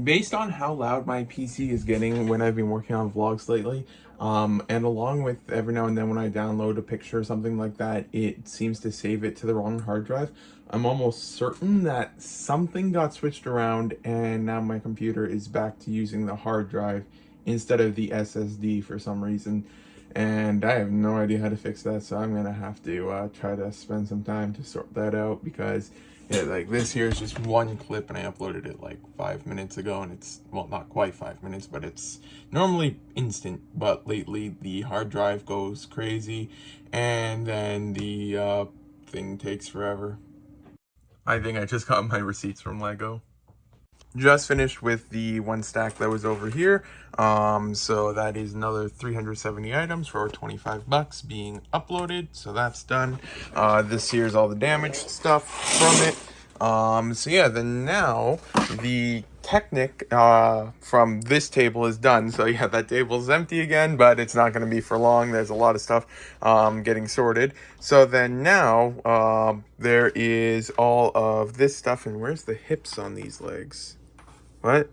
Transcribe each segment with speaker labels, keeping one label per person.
Speaker 1: Based on how loud my PC is getting when I've been working on vlogs lately, and along with every now and then when I download a picture or something like that, it seems to save it to the wrong hard drive. I'm almost certain that something got switched around and now my computer is back to using the hard drive instead of the SSD for some reason. And I have no idea how to fix that, so I'm gonna have to try to spend some time to sort that out because yeah, like this here is just one clip and I uploaded it like 5 minutes ago and it's, well, not quite 5 minutes, but it's normally instant. But lately the hard drive goes crazy and then the thing takes forever. I think I just got my receipts from Lego. Just finished with the one stack that was over here. So that is another 370 items for 25 bucks being uploaded. So that's done. This here's all the damaged stuff from it. So yeah, then now the Technic from this table is done. So yeah, that table is empty again, but it's not going to be for long. There's a lot of stuff getting sorted. So then now there is all of this stuff. And where's the hips on these legs? What?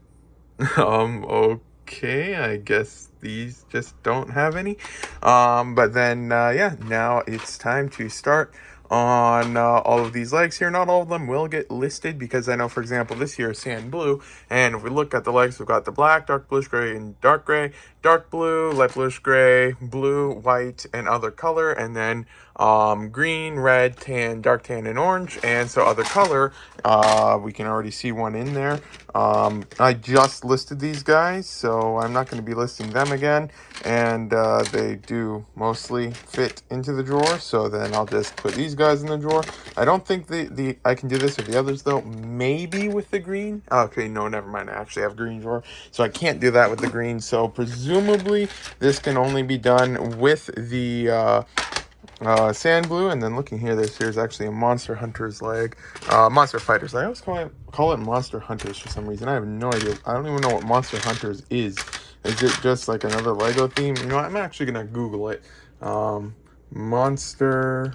Speaker 1: Okay, I guess these just don't have any. But then, yeah, now it's time to start on all of these legs here. Not all of them will get listed because I know, for example, this here is sand blue. And if we look at the legs, we've got the black, dark bluish gray, and dark gray, dark blue, light bluish gray, blue, white, and other color. And then green, red, tan, dark tan, and orange. And so other color, we can already see one in there. I just listed these guys, so I'm not going to be listing them again. And they do mostly fit into the drawer, so then I'll just put these guys in the drawer. I don't think I can do this with the others though. Maybe with the green. Okay, no, never mind. I actually have a green drawer, so I can't do that with the green. So presumably this can only be done with the sand blue. And then looking here, here's actually a Monster Hunter's leg, Monster Fighters. I always call it Monster Hunters for some reason. I have no idea. I don't even know what Monster Hunters is. Is it just like another Lego theme? You know what? I'm actually gonna Google it. Monster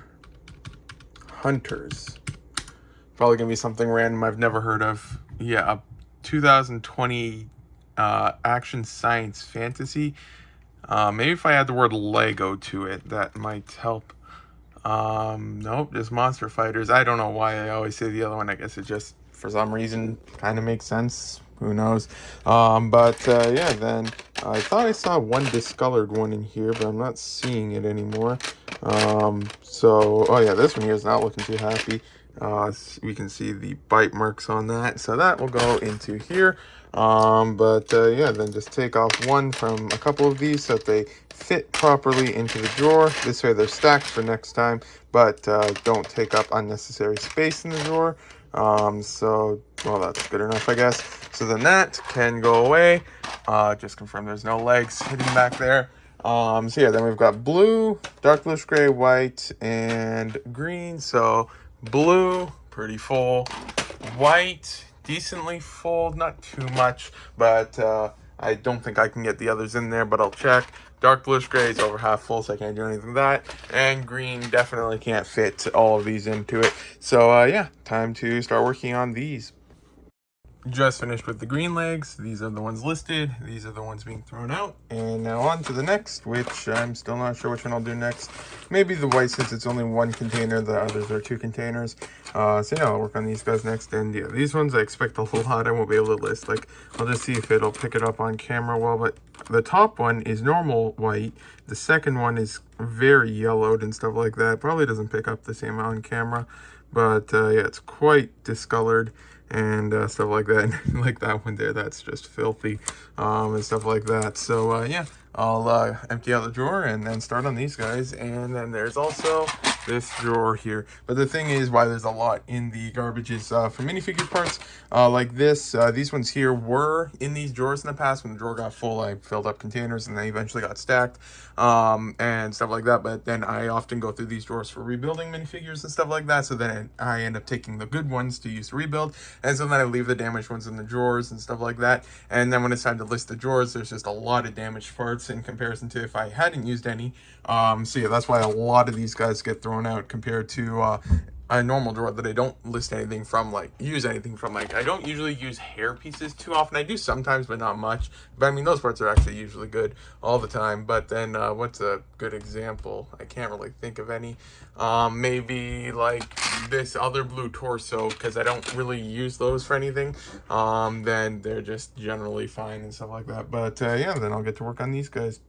Speaker 1: Hunters. Probably gonna be something random I've never heard of. Yeah, a 2020 action science fantasy. Maybe if I add the word Lego to it, that might help. Nope, just Monster Fighters. I don't know why I always say the other one. I guess it just, for some reason, kind of makes sense. Who knows? Yeah, then I thought I saw one discolored one in here, but I'm not seeing it anymore. Oh yeah, this one here is not looking too happy. We can see the bite marks on that, so that will go into here. Yeah, then just take off one from a couple of these so that they fit properly into the drawer. This way they're stacked for next time, but don't take up unnecessary space in the drawer. Well, that's good enough, I guess. So then that can go away. Just confirm there's no legs hidden back there. Yeah, then we've got blue, dark bluish gray, white, and green. So blue, pretty full. White, decently full, not too much, but I don't think I can get the others in there, but I'll check. Dark bluish gray is over half full, so I can't do anything with that. And green definitely can't fit all of these into it. So yeah, time to start working on these. Just finished with the green legs. These are the ones listed. These are the ones being thrown out. And now on to the next, which I'm still not sure which one I'll do next. Maybe the white, since it's only one container. The others are 2 containers. So yeah, I'll work on these guys next. And yeah, these ones I expect a lot. I won't be able to list. Like, I'll just see if it'll pick it up on camera well. But the top one is normal white. The second one is very yellowed and stuff like that. Probably doesn't pick up the same on camera. But yeah, it's quite discolored and stuff like that. Like that one there, that's just filthy, and stuff like that. So yeah, I'll empty out the drawer and then start on these guys. And then there's also this drawer here. But the thing is, why there's a lot in the garbage is for minifigure parts like this. These ones here were in these drawers in the past. When the drawer got full, I filled up containers and they eventually got stacked and stuff like that. But then I often go through these drawers for rebuilding minifigures and stuff like that. So then I end up taking the good ones to use to rebuild, and so then I leave the damaged ones in the drawers and stuff like that. And then when it's time to list the drawers, there's just a lot of damaged parts in comparison to if I hadn't used any. So yeah, that's why a lot of these guys get thrown out compared to a normal drawer that I don't list anything from, like use anything from. Like I don't usually use hair pieces too often. I do sometimes, but not much. But I mean, those parts are actually usually good all the time. But then what's a good example? I can't really think of any. Maybe like this other blue torso, because I don't really use those for anything. Then they're just generally fine and stuff like that. But yeah, then I'll get to work on these guys.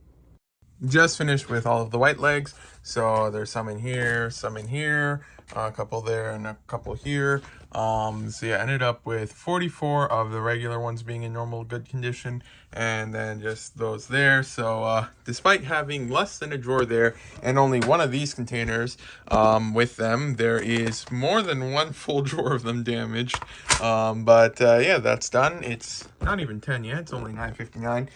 Speaker 1: Just finished with all of the white legs, so there's some in here, some in here, a couple there and a couple here. So yeah, I ended up with 44 of the regular ones being in normal good condition, and then just those there. So despite having less than a drawer there and only one of these containers with them, there is more than one full drawer of them damaged. But yeah, that's done. It's not even 10 yet, it's only 9:59.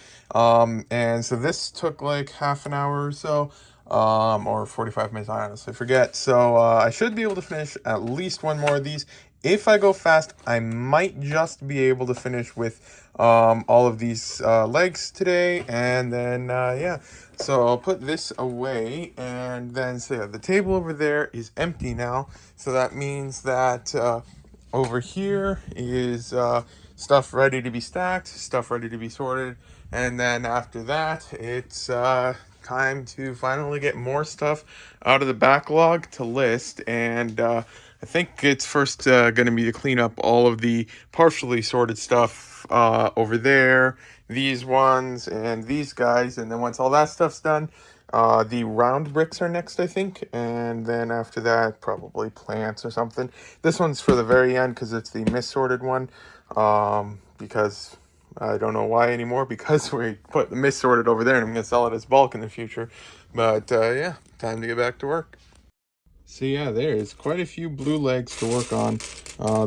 Speaker 1: And so this took like half an hour or so, or 45 minutes, I honestly forget. So I should be able to finish at least one more of these. If I go fast, I might just be able to finish with all of these legs today. And then yeah, so I'll put this away, and then so yeah, the table over there is empty now. So that means that over here is stuff ready to be stacked, stuff ready to be sorted. And then after that, it's time to finally get more stuff out of the backlog to list. And I think it's first going to be to clean up all of the partially sorted stuff over there, these ones, and these guys. And then once all that stuff's done, the round bricks are next, I think. And then after that, probably plants or something. This one's for the very end because it's the missorted one. Because I don't know why anymore, because we put the missorted over there and I'm going to sell it as bulk in the future. But yeah, time to get back to work. So yeah, there's quite a few blue legs to work on.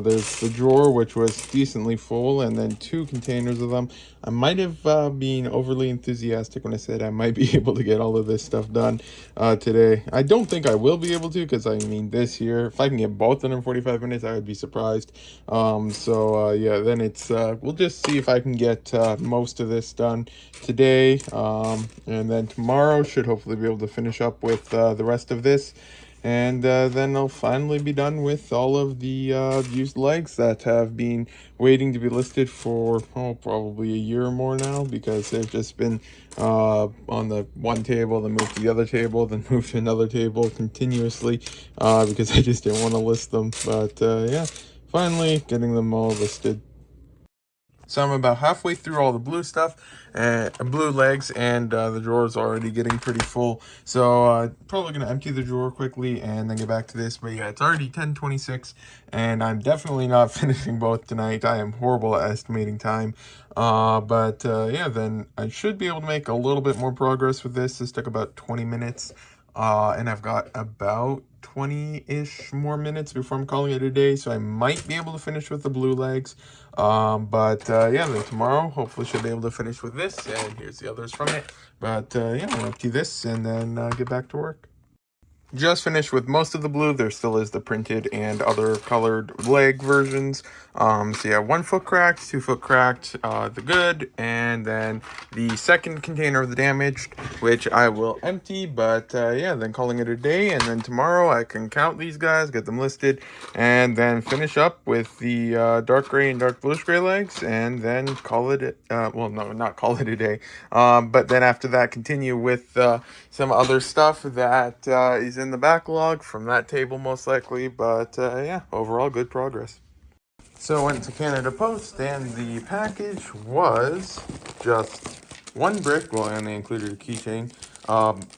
Speaker 1: There's the drawer, which was decently full, and then 2 containers of them. I might have been overly enthusiastic when I said I might be able to get all of this stuff done today. I don't think I will be able to, because I mean this here, if I can get both in 45 minutes, I would be surprised. So yeah, then it's, we'll just see if I can get most of this done today. And then tomorrow should hopefully be able to finish up with the rest of this. And then I'll finally be done with all of the used legs that have been waiting to be listed for probably a year or more now, because they've just been on the one table, then moved to the other table, then moved to another table continuously because I just didn't want to list them. But yeah, finally getting them all listed. So I'm about halfway through all the blue stuff, blue legs, and the drawer is already getting pretty full. So probably going to empty the drawer quickly and then get back to this. But yeah, it's already 10:26, and I'm definitely not finishing both tonight. I am horrible at estimating time. But yeah, then I should be able to make a little bit more progress with this. This took about 20 minutes. And I've got about 20-ish more minutes before I'm calling it a day, so I might be able to finish with the blue legs. But yeah, then tomorrow hopefully should be able to finish with this, and here's the others from it. But yeah, I'll empty this and then get back to work. Just finished with most of the blue. There still is the printed and other colored leg versions. So yeah, 1 foot cracked, 2 foot cracked, the good, and then the second container of the damaged, which I will empty. But yeah, then calling it a day, and then tomorrow I can count these guys, get them listed, and then finish up with the dark gray and dark bluish gray legs, and then call it well, no, not call it a day, but then after that continue with some other stuff that is in the backlog from that table most likely. But yeah, overall good progress. So I went to Canada Post, and the package was just 1 brick. Well, and they included a keychain,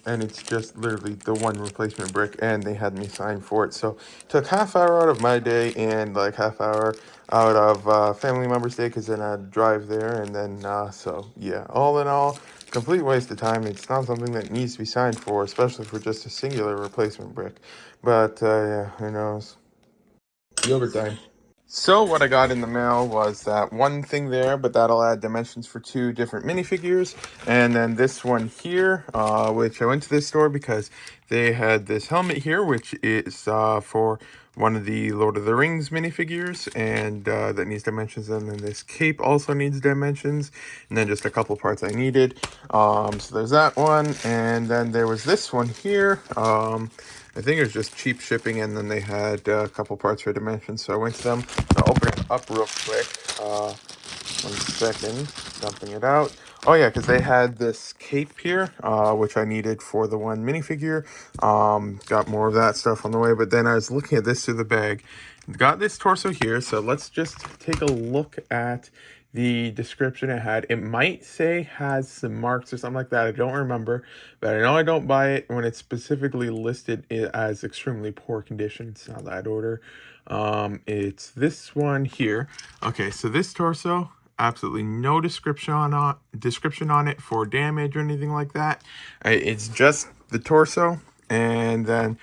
Speaker 1: and it's just literally the 1 replacement brick, and they had me sign for it. So it took half hour out of my day and like half hour out of family members' day, because then I'd drive there, and then so yeah, all in all, complete waste of time. It's not something that needs to be signed for, especially for just a singular replacement brick. But yeah, who knows? Yogurt time. So what I got in the mail was that 1 thing there, but that'll add dimensions for 2 different minifigures. And then this one here, which I went to this store because they had this helmet here, which is for one of the Lord of the Rings minifigures, and that needs dimensions. And then this cape also needs dimensions, and then just a couple parts I needed. So there's that one, and then there was this one here. I think it was just cheap shipping, and then they had a couple parts for Dimensions, so I went to them. I'll open it up real quick. 1 second, dumping it out. Oh yeah, because they had this cape here, which I needed for the one minifigure. Got more of that stuff on the way, but then I was looking at this through the bag. Got this torso here, so let's just take a look at the description it had. It might say has some marks or something like that. I don't remember, but I know I don't buy it when it's specifically listed as extremely poor condition. It's not that order. It's this one here. Okay, so this torso, absolutely no description on it for damage or anything like that. It's just the torso, and then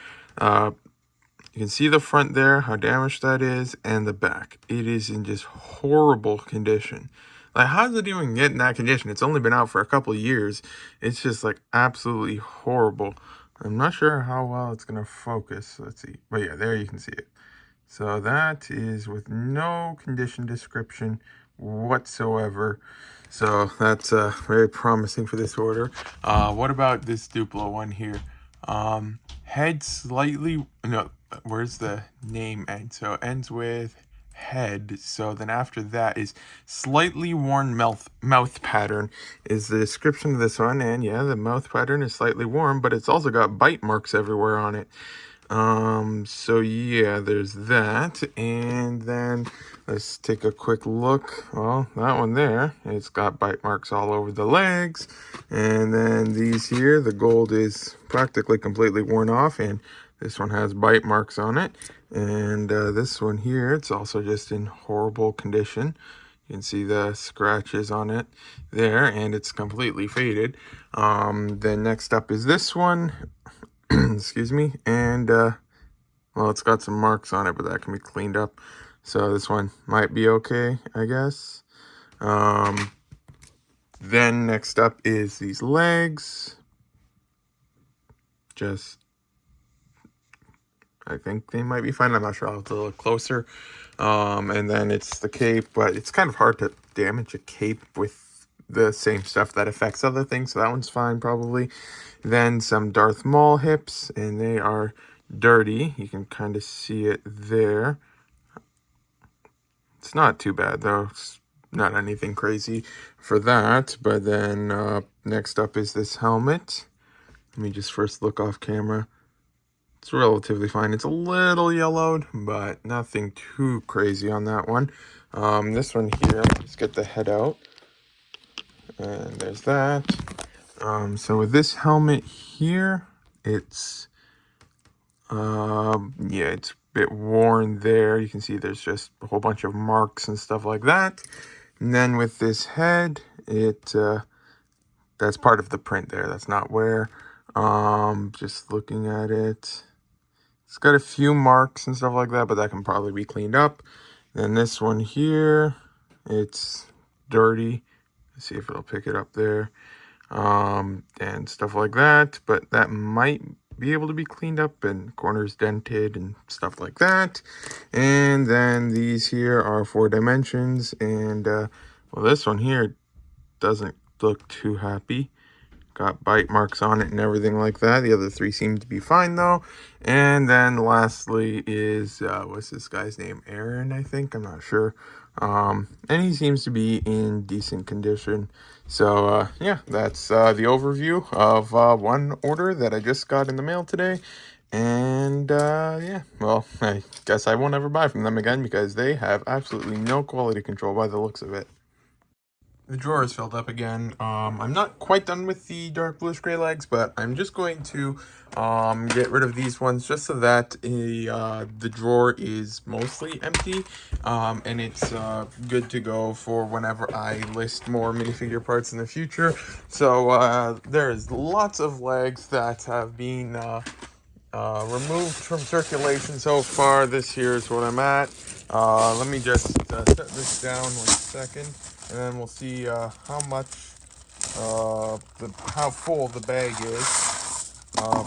Speaker 1: you can see the front there, how damaged that is, and the back. It is in just horrible condition. Like, how does it even get in that condition? It's only been out for a couple of years. It's just like absolutely horrible. I'm not sure how well it's gonna focus. Let's see. But yeah, there you can see it. So that is with no condition description whatsoever. So that's very promising for this order. What about this Duplo one here? Head slightly, no, where's the name end? So it ends with head. So then after that is slightly worn mouth pattern is the description of this one. And yeah, the mouth pattern is slightly worn, but it's also got bite marks everywhere on it. So yeah, there's that. And then let's take a quick look. Well, that one there, it's got bite marks all over the legs. And then these here, the gold is practically completely worn off, and this one has bite marks on it. And this one here, it's also just in horrible condition. You can see the scratches on it there, and it's completely faded. Then next up is this one. Excuse me. And well, it's got some marks on it, but that can be cleaned up. So this one might be okay, I guess. Then next up is these legs. Just, I think they might be fine. I'm not sure. I'll have to look closer. And then it's the cape, but it's kind of hard to damage a cape with the same stuff that affects other things. So that one's fine, probably. Then some Darth Maul hips, and they are dirty. You can kind of see it there. It's not too bad, though. It's not anything crazy for that. But then next up is this helmet. Let me just first look off camera. It's relatively fine. It's a little yellowed, but nothing too crazy on that one. This one here, let's get the head out. And there's that. So with this helmet here, it's yeah, it's a bit worn there. You can see there's just a whole bunch of marks and stuff like that. And then with this head, that's part of the print there. That's not wear. Just looking at it, it's got a few marks and stuff like that, but that can probably be cleaned up. Then this one here, it's dirty. Let's see if it'll pick it up there. And stuff like that, but that might be able to be cleaned up, and corners dented and stuff like that. And then these here are 4 Dimensions, and well, this one here doesn't look too happy. Got bite marks on it and everything like that. The other 3 seem to be fine though. And then lastly is what's this guy's name? Aaron, I think. I'm not sure. And he seems to be in decent condition. So yeah, that's the overview of one order that I just got in the mail today. And yeah, well, I guess I won't ever buy from them again because they have absolutely no quality control by the looks of it. The drawer is filled up again. I'm not quite done with the dark bluish gray legs, but I'm just going to get rid of these ones just so that the drawer is mostly empty, and it's good to go for whenever I list more minifigure parts in the future. So there's lots of legs that have been removed from circulation so far. This here is what I'm at. Let me just set this down 1 second. And then we'll see how much, how full the bag is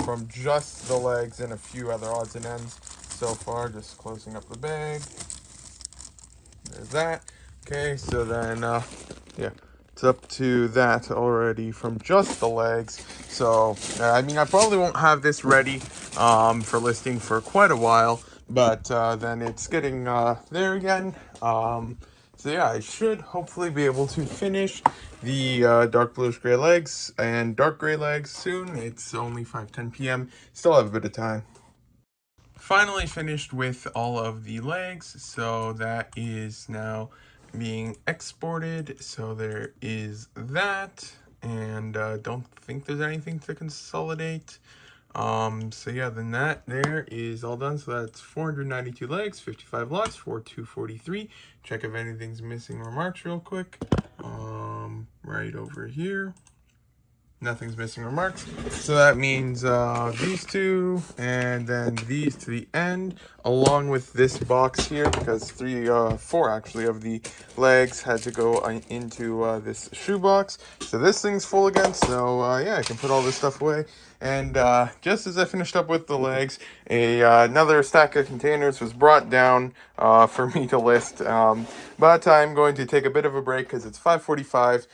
Speaker 1: from just the legs and a few other odds and ends so far. Just closing up the bag. There's that. Okay, so then, yeah, It's up to that already from just the legs. So, I mean, I probably won't have this ready for listing for quite a while, but then it's getting there again. So yeah, I should hopefully be able to finish the dark bluish gray legs and dark gray legs soon. It's only 5:10 p.m. Still have a bit of time. Finally finished with all of the legs, so that is now being exported. So there is that, and don't think there's anything to consolidate. So yeah, then that there is all done. So that's 492 legs, 55 lots for 243. Check if anything's missing remarks real quick. Right over here. Nothing's missing remarks. So that means these two and then these to the end, along with this box here, because four actually of the legs had to go into this shoe box. So this thing's full again. So yeah, I can put all this stuff away. And just as I finished up with the legs, another stack of containers was brought down for me to list. But I'm going to take a bit of a break because it's 5:45.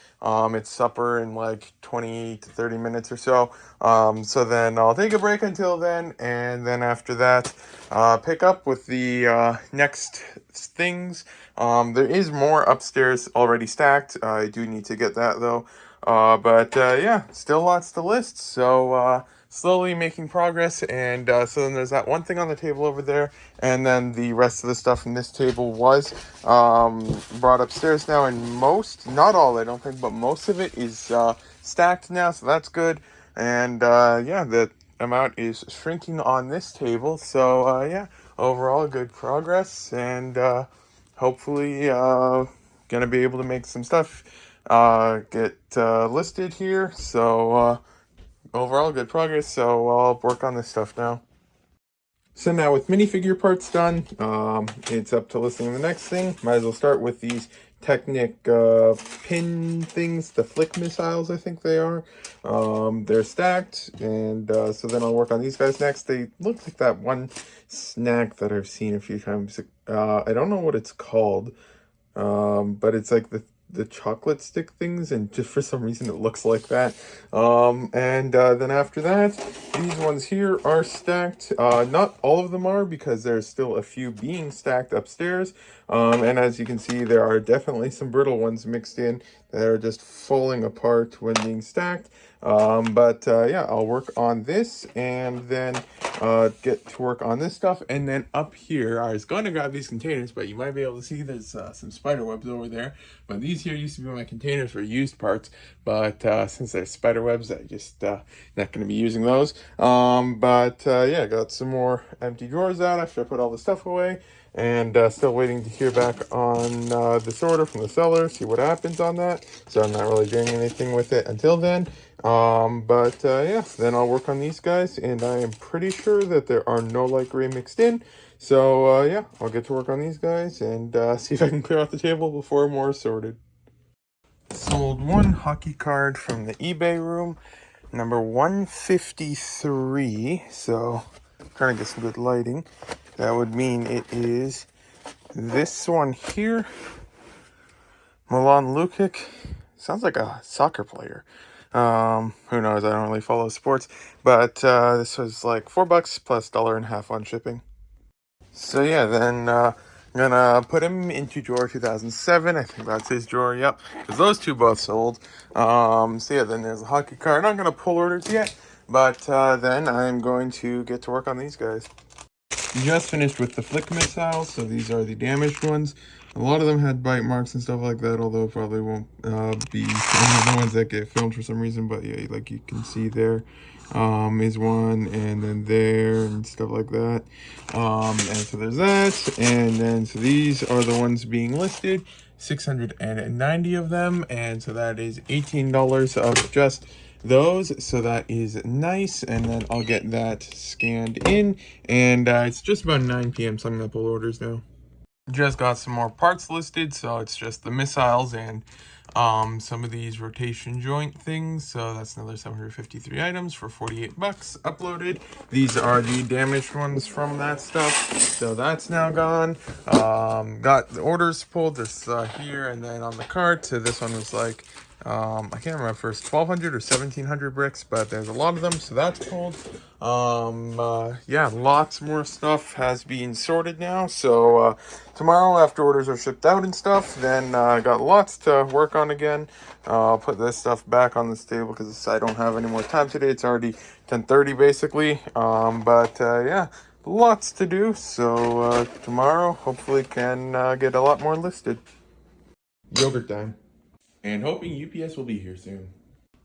Speaker 1: It's supper in like 20 to 30 minutes or so. So then I'll take a break until then, and then after that, pick up with the next things. There is more upstairs already stacked. I do need to get that though. But yeah, still lots to list. So slowly making progress. And so then there's that one thing on the table over there. And then the rest of the stuff from this table was brought upstairs now. And most, not all I don't think, but most of it is stacked now. So that's good. And yeah, the amount is shrinking on this table. So yeah, overall good progress. And hopefully gonna be able to make some stuff get listed here. So overall good progress. So I'll work on this stuff now. So now with minifigure parts done, it's up to listing the next thing. Might as well start with these Technic pin things, the flick missiles, I think they are. They're stacked, and so then I'll work on these guys next. They look like that one snack that I've seen a few times. I don't know what it's called, but it's like the chocolate stick things, and just for some reason it looks like that. And then after that, these ones here are stacked. Not all of them are, because there's still a few being stacked upstairs. And as you can see, there are definitely some brittle ones mixed in that are just falling apart when being stacked. But yeah, I'll work on this and then get to work on this stuff. And then up here, I was going to grab these containers, but you might be able to see there's some spider webs over there. But these here used to be my containers for used parts, but since there's spider webs, I just not going to be using those. But yeah, got some more empty drawers out after I put all the stuff away. And still waiting to hear back on this order from the seller, see what happens on that. So I'm not really doing anything with it until then. But yeah, then I'll work on these guys, and I am pretty sure that there are no light gray mixed in. So yeah, I'll get to work on these guys and see if I can clear out the table before more is sorted. Sold one hockey card from the eBay room, number 153. So I'm trying to get some good lighting. That would mean it is this one here. Milan Lukic. Sounds like a soccer player. Who knows? I don't really follow sports. But this was like $4 plus $1.50 on shipping. So yeah, then I'm gonna put him into drawer 2007. I think that's his drawer. Yep, because those two both sold. So yeah, then there's a hockey card. I'm not gonna pull orders yet, but then I'm going to get to work on these guys. Just finished with the flick missiles, so these are the damaged ones. A lot of them had bite marks and stuff like that, although probably won't be the ones that get filmed for some reason. But yeah, like you can see there is one, and then there and stuff like that. And so there's that, and then so these are the ones being listed, 690 of them, and so that is $18 of just those. So that is nice, and then I'll get that scanned in, and it's just about 9 p.m. so I'm gonna pull orders now. Just got some more parts listed, so it's just the missiles and some of these rotation joint things. So that's another 753 items for $48 uploaded. These are the damaged ones from that stuff, so that's now gone. Got the orders pulled this here and then on the cart. So this one was like I can't remember first 1200 or 1700 bricks, but there's a lot of them, so that's cool. Yeah, lots more stuff has been sorted now, so tomorrow after orders are shipped out and stuff, then I got lots to work on again. I'll put this stuff back on this table because I don't have any more time today. It's already 10:30 basically, but yeah, lots to do, so tomorrow hopefully can get a lot more listed. Yogurt time. And hoping UPS will be here soon.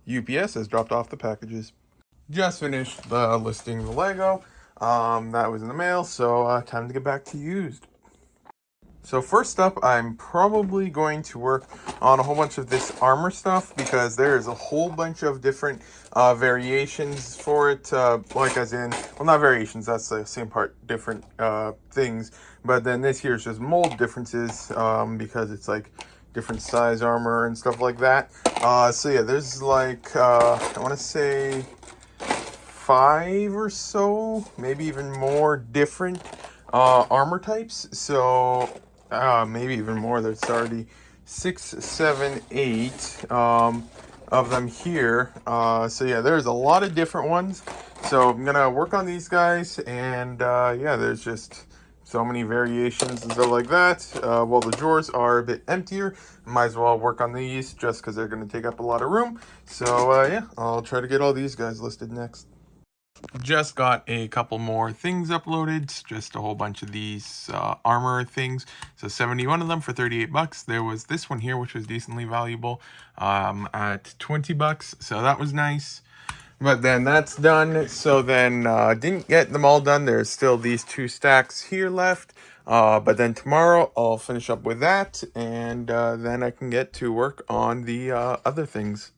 Speaker 1: UPS has dropped off the packages. Just finished listing the Lego. That was in the mail, so time to get back to used. So first up, I'm probably going to work on a whole bunch of this armor stuff because there is a whole bunch of different variations for it. Like as in, well, not variations, that's the same part, different things. But then this here is just mold differences because it's like different size armor and stuff like that. So yeah, there's like, I want to say 5 or so, maybe even more different armor types. So maybe even more. There's already 6, 7, 8 of them here. So yeah, there's a lot of different ones. So I'm gonna work on these guys, and yeah, there's just so many variations and stuff like that. Well, the drawers are a bit emptier. Might as well work on these just because they're going to take up a lot of room. So yeah, I'll try to get all these guys listed next. Just got a couple more things uploaded, just a whole bunch of these armor things. So 71 of them for 38 bucks. There was this one here, which was decently valuable at 20 bucks. So that was nice. But then that's done. So then didn't get them all done. There's still these 2 stacks here left. But then tomorrow I'll finish up with that, and then I can get to work on the other things.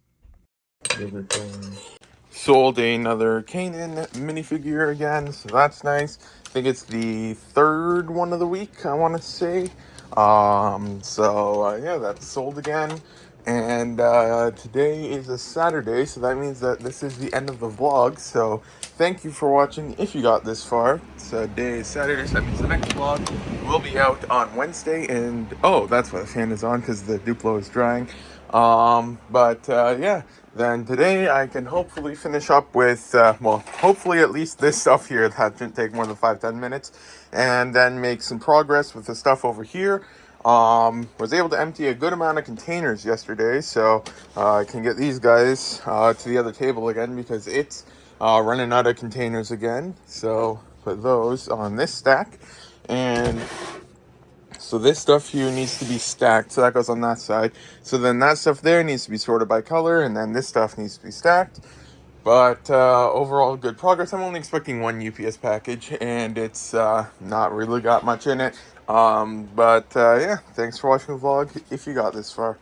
Speaker 1: Sold another Kanan minifigure again, so that's nice. I think it's the 3rd one of the week, I want to say. So yeah, that's sold again. And today is a Saturday, so that means that this is the end of the vlog. So thank you for watching if you got this far. Today is Saturday, so that means the next vlog will be out on Wednesday. And oh, that's why the fan is on, because the Duplo is drying. But yeah, then today I can hopefully finish up with, well, hopefully at least this stuff here. That shouldn't take more than 5-10 minutes. And then make some progress with the stuff over here. Was able to empty a good amount of containers yesterday, so I can get these guys to the other table again because it's running out of containers again. So put those on this stack, and so this stuff here needs to be stacked, so that goes on that side. So then that stuff there needs to be sorted by color, and then this stuff needs to be stacked. But overall, good progress. I'm only expecting 1 UPS package, and it's not really got much in it. But yeah, thanks for watching the vlog if you got this far.